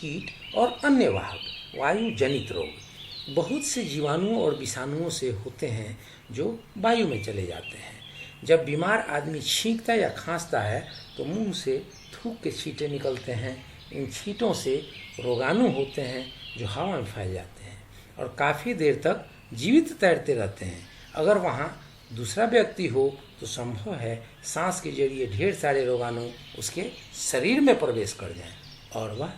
कीट और अन्य वाहक। वायु जनित रोग बहुत से जीवाणुओं और विषाणुओं से होते हैं जो वायु में चले जाते हैं। जब बीमार आदमी छींकता या खांसता है तो मुंह से थूक के छींटे निकलते हैं। इन छींटों से रोगाणु होते हैं जो हवा में फैल जाते हैं और काफ़ी देर तक जीवित तैरते रहते हैं। अगर वहाँ दूसरा व्यक्ति हो तो संभव है सांस के जरिए ढेर सारे रोगाणु उसके शरीर में प्रवेश कर जाएं और वह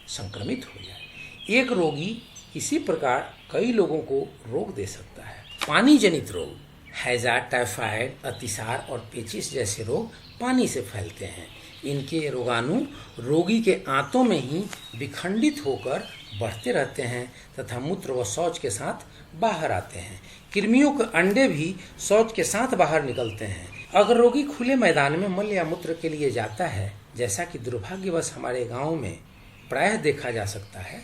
संक्रमित हो जाए। एक रोगी इसी प्रकार कई लोगों को रोग दे सकता है। पानी जनित रोग, हैजा, टाइफाइड, अतिसार और पेचिश जैसे रोग पानी से फैलते हैं। इनके रोगाणु रोगी के आंतों में ही विखंडित होकर बढ़ते रहते हैं तथा मूत्र व शौच के साथ बाहर आते हैं। कृमियों के अंडे भी शौच के साथ बाहर निकलते हैं। अगर रोगी खुले मैदान में मल या मूत्र के लिए जाता है, जैसा कि दुर्भाग्यवश हमारे गांव में प्रायः देखा जा सकता है,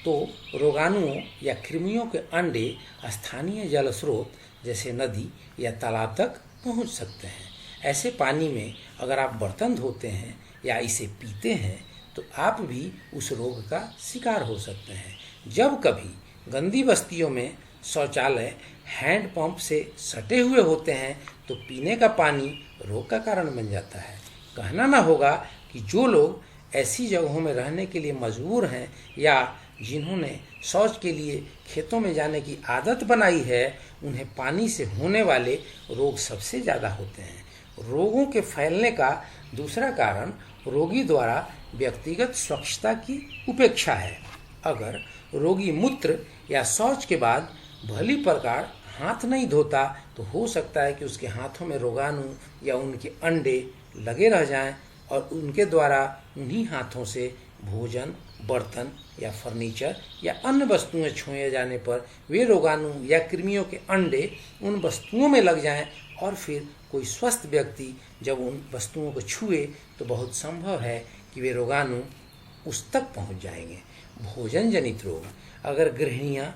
तो रोगाणुओं या कृमियों के अंडे स्थानीय जल स्रोत जैसे नदी या तालाब तक पहुंच सकते हैं। ऐसे पानी में अगर आप बर्तन धोते हैं या इसे पीते हैं तो आप भी उस रोग का शिकार हो सकते हैं। जब कभी गंदी बस्तियों में शौचालय हैंडपंप से सटे हुए होते हैं तो पीने का पानी रोग का कारण बन जाता है। कहना ना होगा कि जो लोग ऐसी जगहों में रहने के लिए मजबूर हैं या जिन्होंने शौच के लिए खेतों में जाने की आदत बनाई है, उन्हें पानी से होने वाले रोग सबसे ज़्यादा होते हैं। रोगों के फैलने का दूसरा कारण रोगी द्वारा व्यक्तिगत स्वच्छता की उपेक्षा है। अगर रोगी मूत्र या शौच के बाद भली प्रकार हाथ नहीं धोता तो हो सकता है कि उसके हाथों में रोगाणु या उनके अंडे लगे रह जाएं और उनके द्वारा उन्हीं हाथों से भोजन, बर्तन या फर्नीचर या अन्य वस्तुएं छुए जाने पर वे रोगाणु या कृमियों के अंडे उन वस्तुओं में लग जाएं और फिर कोई स्वस्थ व्यक्ति जब उन वस्तुओं को छुए तो बहुत संभव है कि वे रोगाणु उस तक पहुंच जाएंगे। भोजन जनित रोग, अगर गृहिणियां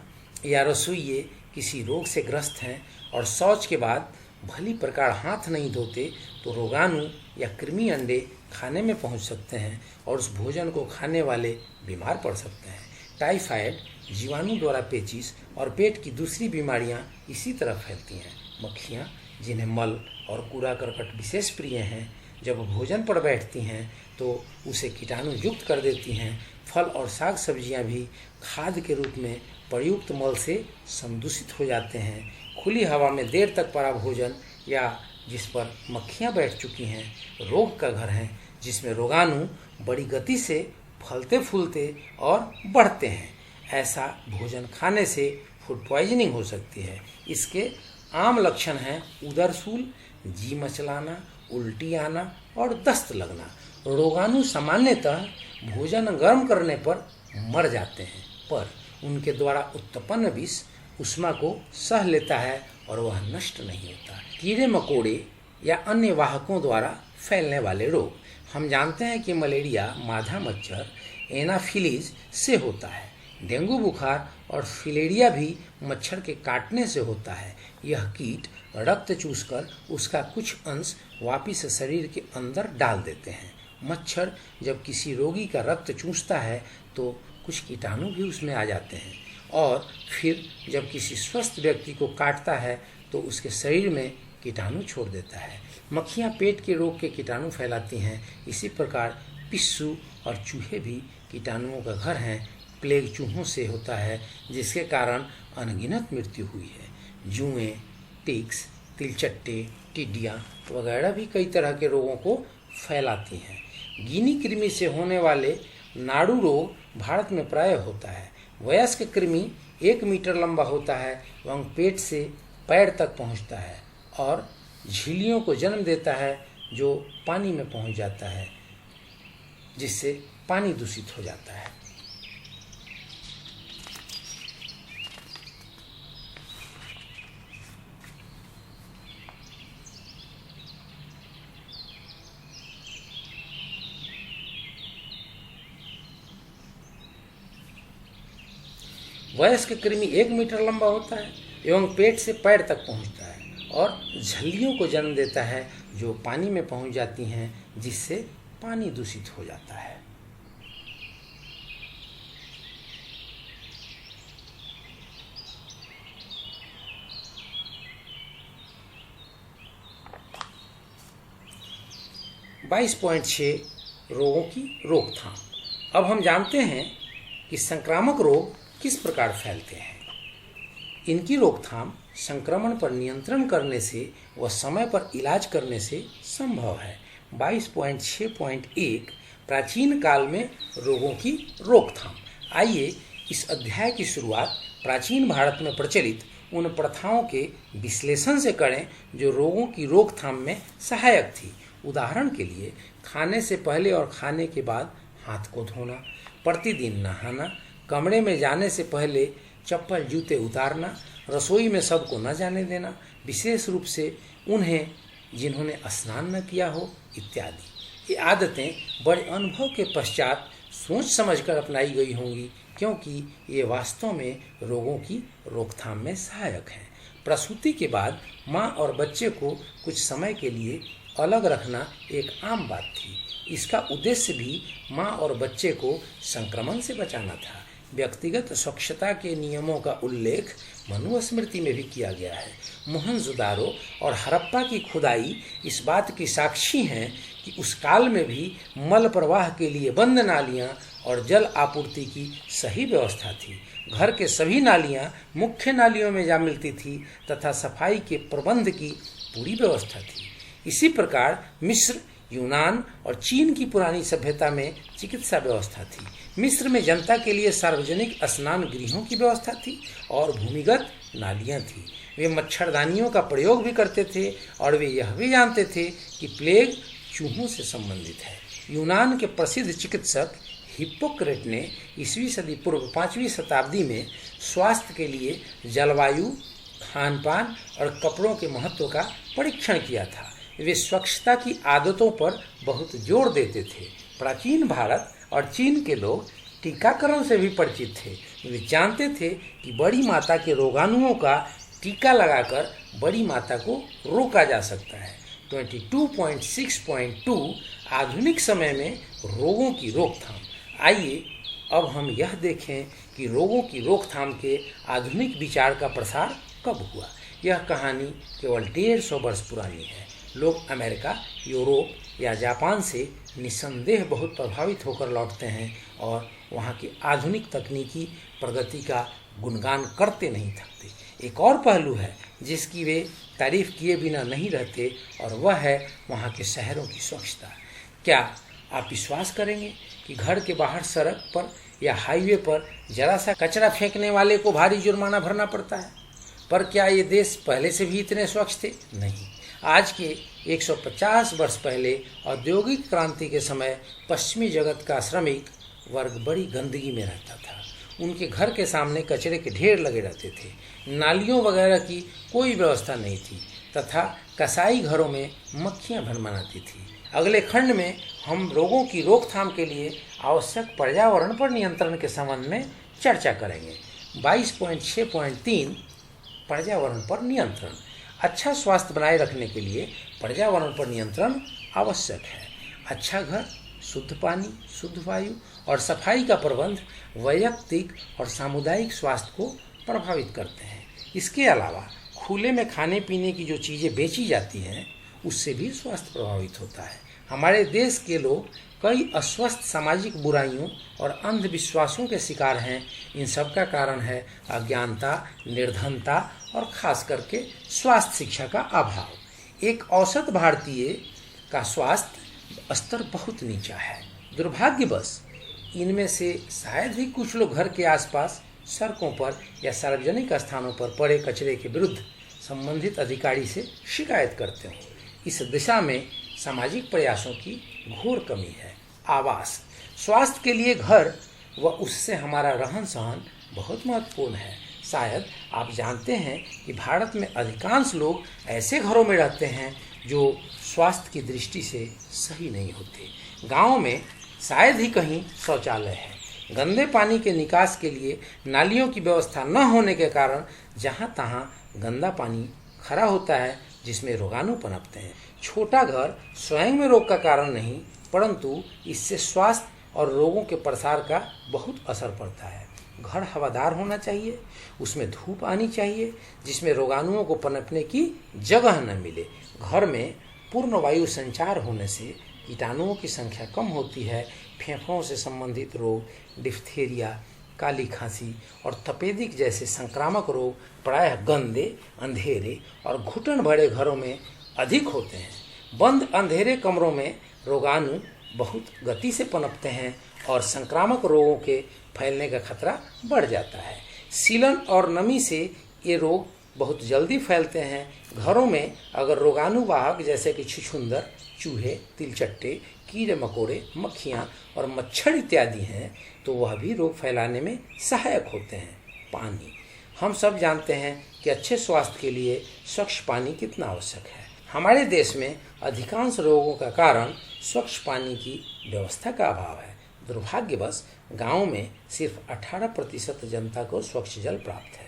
या रसोइये किसी रोग से ग्रस्त हैं और शौच के बाद भली प्रकार हाथ नहीं धोते तो रोगाणु या कृमि अंडे खाने में पहुंच सकते हैं और उस भोजन को खाने वाले बीमार पड़ सकते हैं। टाइफाइड, जीवाणु द्वारा पेचिश और पेट की दूसरी बीमारियां इसी तरह फैलती हैं। मक्खियां, जिन्हें मल और कूड़ा करकट विशेष प्रिय हैं, जब भोजन पर बैठती हैं तो उसे कीटाणु युक्त कर देती हैं। फल और साग सब्जियां भी खाद के रूप में प्रयुक्त मल से संदूषित हो जाते हैं। खुली हवा में देर तक पड़ा भोजन या जिस पर मक्खियां बैठ चुकी हैं रोग का घर है, जिसमें रोगाणु बड़ी गति से फलते फूलते और बढ़ते हैं। ऐसा भोजन खाने से फूड पॉइजनिंग हो सकती है। इसके आम लक्षण हैं उदरसूल, जी मचलाना, उल्टी आना और दस्त लगना। रोगाणु सामान्यतः भोजन गर्म करने पर मर जाते हैं, पर उनके द्वारा उत्पन्न विष उष्मा को सह लेता है और वह नष्ट नहीं होता। कीड़े मकोड़े या अन्य वाहकों द्वारा फैलने वाले रोग, हम जानते हैं कि मलेरिया मादा मच्छर एनाफिलीज से होता है। डेंगू बुखार और फिलेरिया भी मच्छर के काटने से होता है। यह कीट रक्त चूसकर उसका कुछ अंश वापिस शरीर के अंदर डाल देते हैं। मच्छर जब किसी रोगी का रक्त चूसता है तो कुछ कीटाणु भी उसमें आ जाते हैं और फिर जब किसी स्वस्थ व्यक्ति को काटता है तो उसके शरीर में कीटाणु छोड़ देता है। मक्खियाँ पेट के रोग के कीटाणु फैलाती हैं। इसी प्रकार पिस्सू और चूहे भी कीटाणुओं का घर हैं। प्लेग चूहों से होता है जिसके कारण अनगिनत मृत्यु हुई है। जुएं, टिक्स, तिलचट्टे, टिड्डियाँ वगैरह भी कई तरह के रोगों को फैलाती हैं। गिनी कृमि से होने वाले नाड़ू रोग भारत में प्रायः होता है। वयस्क कृमि 1 मीटर लंबा होता है एवं पेट से पैर तक पहुंचता है और झिल्लियों को जन्म देता है जो पानी में पहुंच जाता है, जिससे पानी दूषित हो जाता है। वयस्क कृमि 1 मीटर लंबा होता है एवं पेट से पैर तक पहुंचता है और झल्लियों को जन्म देता है जो पानी में पहुंच जाती हैं, जिससे पानी दूषित हो जाता है। रोगों की रोकथाम। अब हम जानते हैं कि संक्रामक रोग किस प्रकार फैलते हैं। इनकी रोकथाम संक्रमण पर नियंत्रण करने से व समय पर इलाज करने से संभव है। 22.6.1 प्राचीन काल में रोगों की रोकथाम। आइए इस अध्याय की शुरुआत प्राचीन भारत में प्रचलित उन प्रथाओं के विश्लेषण से करें जो रोगों की रोकथाम में सहायक थी। उदाहरण के लिए खाने से पहले और खाने के बाद हाथ को धोना, प्रतिदिन नहाना, कमरे में जाने से पहले चप्पल जूते उतारना, रसोई में सबको न जाने देना, विशेष रूप से उन्हें जिन्होंने स्नान न किया हो इत्यादि। ये आदतें बड़े अनुभव के पश्चात सोच समझकर अपनाई गई होंगी, क्योंकि ये वास्तव में रोगों की रोकथाम में सहायक हैं। प्रसूति के बाद माँ और बच्चे को कुछ समय के लिए अलग रखना एक आम बात थी। इसका उद्देश्य भी माँ और बच्चे को संक्रमण से बचाना था। व्यक्तिगत स्वच्छता के नियमों का उल्लेख मनुस्मृति में भी किया गया है। मोहनजोदारो और हड़प्पा की खुदाई इस बात की साक्षी हैं कि उस काल में भी मल प्रवाह के लिए बंद नालियां और जल आपूर्ति की सही व्यवस्था थी। घर के सभी नालियां मुख्य नालियों में जा मिलती थी तथा सफाई के प्रबंध की पूरी व्यवस्था थी। इसी प्रकार मिस्र, यूनान और चीन की पुरानी सभ्यता में चिकित्सा व्यवस्था थी। मिस्र में जनता के लिए सार्वजनिक स्नान गृहों की व्यवस्था थी और भूमिगत नालियां थी। वे मच्छरदानियों का प्रयोग भी करते थे और वे यह भी जानते थे कि प्लेग चूहों से संबंधित है। यूनान के प्रसिद्ध चिकित्सक हिप्पोक्रेट ने ईस्वी सदी पूर्व 5वीं शताब्दी में स्वास्थ्य के लिए जलवायु, खान पान और कपड़ों के महत्व का परीक्षण किया था। वे स्वच्छता की आदतों पर बहुत जोर देते थे। प्राचीन भारत और चीन के लोग टीकाकरण से भी परिचित थे। वे जानते थे कि बड़ी माता के रोगाणुओं का टीका लगाकर बड़ी माता को रोका जा सकता है। 22.6.2 आधुनिक समय में रोगों की रोकथाम। आइए अब हम यह देखें कि रोगों की रोकथाम के आधुनिक विचार का प्रसार कब हुआ। यह कहानी केवल 150 वर्ष पुरानी है। लोग अमेरिका, यूरोप या जापान से निस्संदेह बहुत प्रभावित होकर लौटते हैं और वहाँ की आधुनिक तकनीकी प्रगति का गुणगान करते नहीं थकते। एक और पहलू है जिसकी वे तारीफ किए बिना नहीं रहते और वह है वहाँ के शहरों की स्वच्छता। क्या आप विश्वास करेंगे कि घर के बाहर सड़क पर या हाईवे पर जरा सा कचरा फेंकने वाले को भारी जुर्माना भरना पड़ता है? पर क्या ये देश पहले से भी इतने स्वच्छ थे? नहीं। आज के 150 वर्ष पहले औद्योगिक क्रांति के समय पश्चिमी जगत का श्रमिक वर्ग बड़ी गंदगी में रहता था। उनके घर के सामने कचरे के ढेर लगे रहते थे। नालियों वगैरह की कोई व्यवस्था नहीं थी तथा कसाई घरों में मक्खियां भनभनाती थी। अगले खंड में हम रोगों की रोकथाम के लिए आवश्यक पर्यावरण पर नियंत्रण के संबंध में चर्चा करेंगे। 22.6.3 पर्यावरण पर नियंत्रण। अच्छा स्वास्थ्य बनाए रखने के लिए पर्यावरण पर नियंत्रण आवश्यक है। अच्छा घर, शुद्ध पानी, शुद्ध वायु और सफाई का प्रबंध वैयक्तिक और सामुदायिक स्वास्थ्य को प्रभावित करते हैं। इसके अलावा खुले में खाने पीने की जो चीज़ें बेची जाती हैं उससे भी स्वास्थ्य प्रभावित होता है। हमारे देश के लोग कई अस्वस्थ सामाजिक बुराइयों और अंधविश्वासों के शिकार हैं। इन सब का कारण है अज्ञानता, निर्धनता और खास करके स्वास्थ्य शिक्षा का अभाव। एक औसत भारतीय का स्वास्थ्य स्तर बहुत नीचा है। दुर्भाग्यवश इनमें से शायद ही कुछ लोग घर के आसपास, सड़कों पर या सार्वजनिक स्थानों पर पड़े कचरे के विरुद्ध संबंधित अधिकारी से शिकायत करते हों। इस दिशा में सामाजिक प्रयासों की घोर कमी है। आवास। स्वास्थ्य के लिए घर व उससे हमारा रहन सहन बहुत महत्वपूर्ण है। शायद आप जानते हैं कि भारत में अधिकांश लोग ऐसे घरों में रहते हैं जो स्वास्थ्य की दृष्टि से सही नहीं होते। गाँव में शायद ही कहीं शौचालय है। गंदे पानी के निकास के लिए नालियों की व्यवस्था न होने के कारण जहाँ तहाँ गंदा पानी खड़ा होता है, जिसमें रोगाणु पनपते हैं। छोटा घर स्वयं में रोग का कारण नहीं, परंतु इससे स्वास्थ्य और रोगों के प्रसार का बहुत असर पड़ता है। घर हवादार होना चाहिए, उसमें धूप आनी चाहिए, जिसमें रोगाणुओं को पनपने की जगह न मिले। घर में पूर्ण वायु संचार होने से कीटाणुओं की संख्या कम होती है। फेफड़ों से संबंधित रोग, डिप्थीरिया, काली खांसी और तपेदिक जैसे संक्रामक रोग प्रायः गंदे, अंधेरे और घुटन भरे घरों में अधिक होते हैं। बंद अंधेरे कमरों में रोगाणु बहुत गति से पनपते हैं और संक्रामक रोगों के फैलने का खतरा बढ़ जाता है। सीलन और नमी से ये रोग बहुत जल्दी फैलते हैं। घरों में अगर रोगाणु वाहक जैसे कि छुछुंदर, चूहे, तिलचट्टे, कीड़े मकोड़े, मक्खियाँ और मच्छर इत्यादि हैं तो वह भी रोग फैलाने में सहायक होते हैं। पानी, हम सब जानते हैं कि अच्छे स्वास्थ्य के लिए स्वच्छ पानी कितना आवश्यक है। हमारे देश में अधिकांश रोगों का कारण स्वच्छ पानी की व्यवस्था का अभाव है। दुर्भाग्यवश गाँव में सिर्फ 18% जनता को स्वच्छ जल प्राप्त है।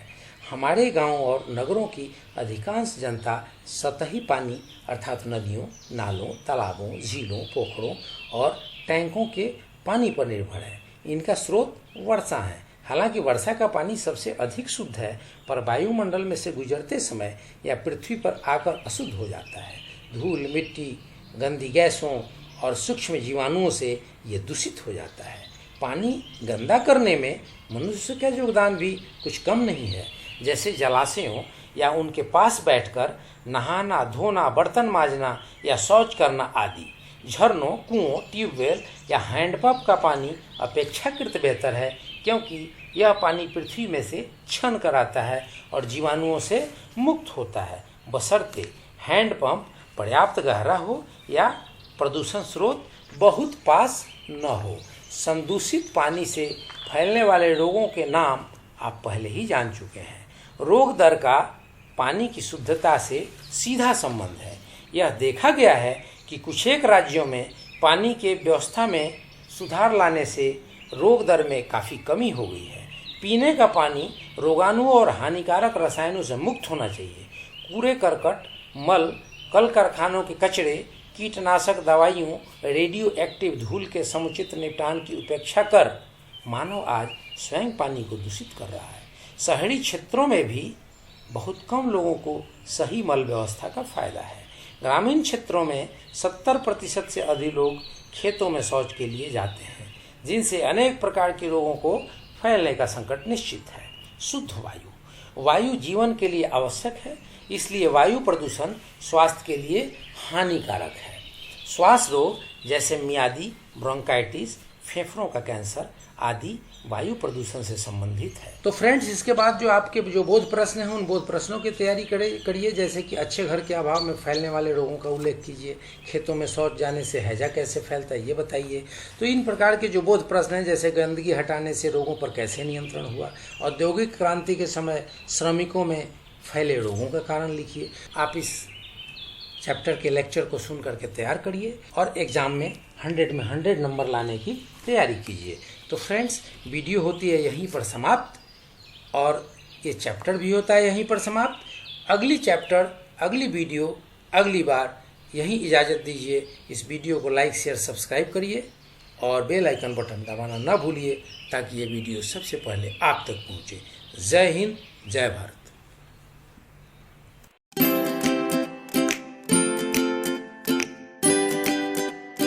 हमारे गांव और नगरों की अधिकांश जनता सतही पानी अर्थात नदियों, नालों, तालाबों, झीलों, पोखरों और टैंकों के पानी पर निर्भर है। इनका स्रोत वर्षा है। हालांकि वर्षा का पानी सबसे अधिक शुद्ध है, पर वायुमंडल में से गुजरते समय या पृथ्वी पर आकर अशुद्ध हो जाता है। धूल, मिट्टी, गंदी गैसों और सूक्ष्म जीवाणुओं से ये दूषित हो जाता है। पानी गंदा करने में मनुष्य का योगदान भी कुछ कम नहीं है, जैसे जलाशयों या उनके पास बैठकर नहाना, धोना, बर्तन मांजना या शौच करना आदि। झरनों, कुओं, ट्यूबवेल या हैंडपंप का पानी अपेक्षाकृत बेहतर है, क्योंकि यह पानी पृथ्वी में से छन कर आता है और जीवाणुओं से मुक्त होता है, बशर्ते हैंडपंप पर्याप्त गहरा हो या प्रदूषण स्रोत बहुत पास न हो। संदूषित पानी से फैलने वाले रोगों के नाम आप पहले ही जान चुके हैं। रोग दर का पानी की शुद्धता से सीधा संबंध है। यह देखा गया है कि कुछ एक राज्यों में पानी के व्यवस्था में सुधार लाने से रोग दर में काफ़ी कमी हो गई है। पीने का पानी रोगाणुओं और हानिकारक रसायनों से मुक्त होना चाहिए। कूड़े करकट, मल, कल कारखानों के कचरे, कीटनाशक दवाइयों, रेडियो एक्टिव धूल के समुचित निपटान की उपेक्षा कर मानव आज स्वयं पानी को दूषित कर रहा है। शहरी क्षेत्रों में भी बहुत कम लोगों को सही मल व्यवस्था का फायदा है। ग्रामीण क्षेत्रों में 70% से अधिक लोग खेतों में शौच के लिए जाते हैं, जिनसे अनेक प्रकार के रोगों को फैलने का संकट निश्चित है। शुद्ध वायु, वायु जीवन के लिए आवश्यक है, इसलिए वायु प्रदूषण स्वास्थ्य के लिए हानिकारक है। श्वास रोग जैसे मियादी, ब्रोंकाइटिस, फेफड़ों का कैंसर आदि वायु प्रदूषण से संबंधित है। तो फ्रेंड्स, इसके बाद जो आपके जो बोध प्रश्न हैं उन बोध प्रश्नों की तैयारी करिए, जैसे कि अच्छे घर के अभाव में फैलने वाले रोगों का उल्लेख कीजिए। खेतों में शौच जाने से हैजा कैसे फैलता है ये बताइए। तो इन प्रकार के जो बोध प्रश्न हैं, जैसे गंदगी हटाने से रोगों पर कैसे नियंत्रण हुआ, औद्योगिक क्रांति के समय श्रमिकों में फैले रोगों का कारण लिखिए। आप इस चैप्टर के लेक्चर को सुन करके तैयार करिए और एग्जाम में 100 में 100 नंबर लाने की तैयारी कीजिए। तो फ्रेंड्स, वीडियो होती है यहीं पर समाप्त और ये चैप्टर भी होता है यहीं पर समाप्त। अगली चैप्टर, अगली वीडियो, अगली बार यहीं इजाज़त दीजिए। इस वीडियो को लाइक, शेयर, सब्सक्राइब करिए और बेल आइकन बटन दबाना ना भूलिए, ताकि ये वीडियो सबसे पहले आप तक पहुँचे। जय हिंद, जय भारत।